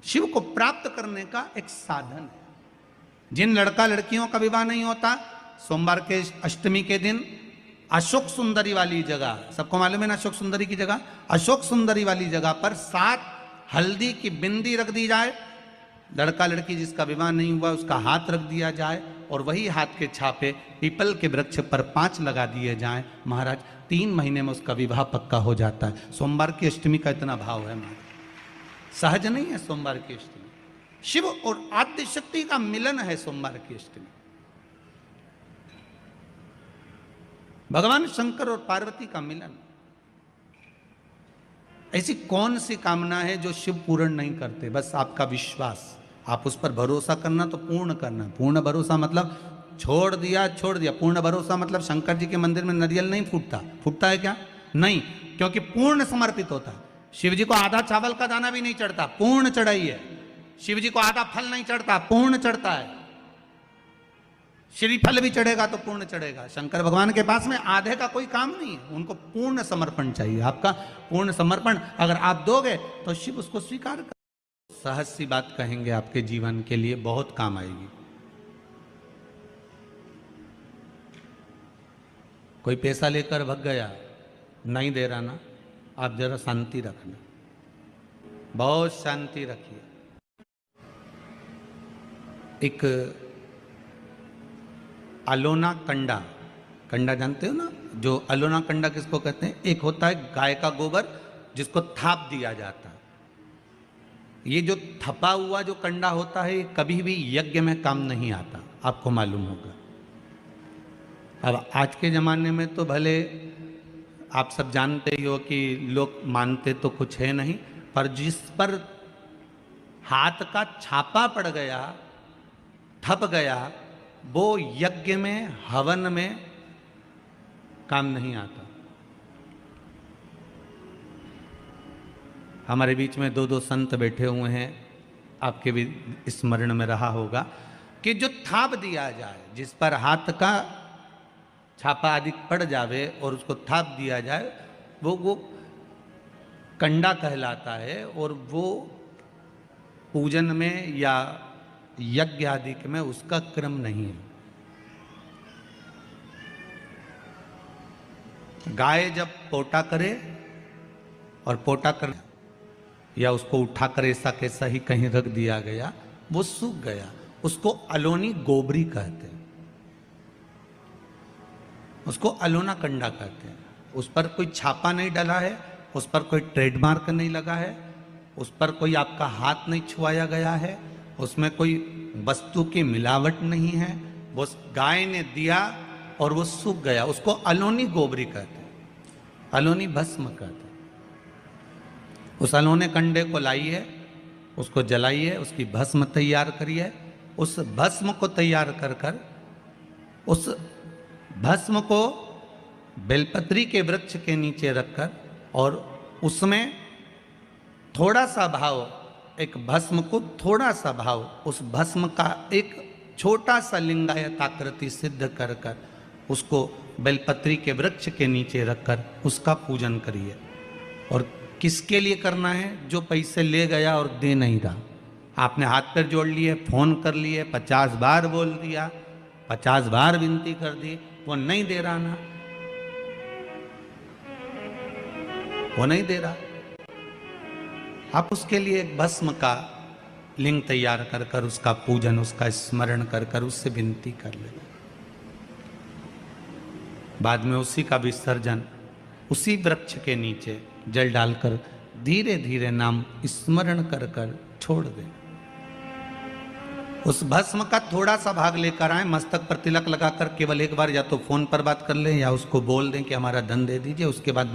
शिव को प्राप्त करने का एक साधन है। जिन लड़का लड़कियों का विवाह नहीं होता, सोमवार के अष्टमी के दिन अशोक सुंदरी वाली जगह, सबको मालूम है ना अशोक सुंदरी की जगह, अशोक सुंदरी वाली जगह पर 7 हल्दी की बिंदी रख दी जाए। लड़का लड़की जिसका विवाह नहीं हुआ उसका हाथ रख दिया जाए और वही हाथ के छापे पीपल के वृक्ष पर 5 लगा दिए जाएं। महाराज 3 महीने में उसका विवाह पक्का हो जाता है। सोमवार की अष्टमी का इतना भाव है महाराज, सहज नहीं है सोमवार की अष्टमी। शिव और आद्य शक्ति का मिलन है सोमवार की अष्टमी। भगवान शंकर और पार्वती का मिलन। ऐसी कौन सी कामना है जो शिव पूर्ण नहीं करते? बस आपका विश्वास, आप उस पर भरोसा करना तो पूर्ण करना। पूर्ण भरोसा मतलब छोड़ दिया छोड़ दिया। पूर्ण भरोसा मतलब शंकर जी के मंदिर में नारियल नहीं फूटता, फूटता है क्या? नहीं, क्योंकि पूर्ण समर्पित होता है। शिव जी को आधा चावल का दाना भी नहीं चढ़ता, पूर्ण चढ़ाई है। शिव जी को आधा फल नहीं चढ़ता, पूर्ण चढ़ता है। श्रीफल भी चढ़ेगा तो पूर्ण चढ़ेगा। शंकर भगवान के पास में आधे का कोई काम नहीं है, उनको पूर्ण समर्पण चाहिए। आपका पूर्ण समर्पण अगर आप दोगे तो शिव उसको स्वीकार कर। सहज सी बात कहेंगे, आपके जीवन के लिए बहुत काम आएगी। कोई पैसा लेकर भग गया, नहीं दे रहा ना, आप जरा शांति रखना, बहुत शांति रखिए। एक अलोना कंडा, कंडा जानते हो ना, जो अलोना कंडा किसको कहते हैं? एक होता है गाय का गोबर जिसको थाप दिया जाता है। ये जो थपा हुआ जो कंडा होता है, ये कभी भी यज्ञ में काम नहीं आता, आपको मालूम होगा। अब आज के ज़माने में तो भले आप सब जानते ही हो कि लोग मानते तो कुछ है नहीं, पर जिस पर हाथ का छापा पड़ गया, थप गया, वो यज्ञ में हवन में काम नहीं आता। हमारे बीच में 2 संत बैठे हुए हैं, आपके भी स्मरण में रहा होगा कि जो थाप दिया जाए, जिस पर हाथ का छापा आदि पड़ जावे और उसको थाप दिया जाए, वो कंडा कहलाता है। और वो पूजन में या यज्ञ आदि में उसका क्रम नहीं है। गाय जब पोटा करे और पोटा कर या उसको उठाकर ऐसा कैसा ही कहीं रख दिया गया, वो सूख गया, उसको अलोनी गोबरी कहते हैं, उसको अलोना कंडा कहते हैं। उस पर कोई छापा नहीं डला है, उस पर कोई ट्रेडमार्क नहीं लगा है, उस पर कोई आपका हाथ नहीं छुआया गया है, उसमें कोई वस्तु की मिलावट नहीं है। वो गाय ने दिया और वो सूख गया, उसको अलोनी गोबरी कहते हैं, अलोनी भस्म कहते हैं। उस अलोने कंडे को लाइए, उसको जलाइए, उसकी भस्म तैयार करिए। उस भस्म को तैयार कर कर उस भस्म को बेलपत्री के वृक्ष के नीचे रखकर और उसमें थोड़ा सा भाव, एक भस्म को थोड़ा सा भाव, उस भस्म का एक छोटा सा लिंगायत आकृति सिद्ध कर कर उसको बेलपत्री के वृक्ष के नीचे रखकर उसका पूजन करिए। और किसके लिए करना है? जो पैसे ले गया और दे नहीं रहा। आपने हाथ पैर जोड़ लिए, फोन कर लिए, 50 बार बोल दिया, 50 बार विनती कर दी, वो नहीं दे रहा ना, वो नहीं दे रहा। आप उसके लिए एक भस्म का लिंग तैयार कर कर उसका पूजन, उसका स्मरण कर कर उससे विनती कर ले। बाद में उसी का विसर्जन उसी वृक्ष के नीचे जल डालकर धीरे धीरे नाम स्मरण कर कर छोड़ दे। उस भस्म का थोड़ा सा भाग लेकर आए, मस्तक पर तिलक लगाकर केवल एक बार या तो फोन पर बात कर लें या उसको बोल दें कि हमारा धन दे दीजिए। उसके बाद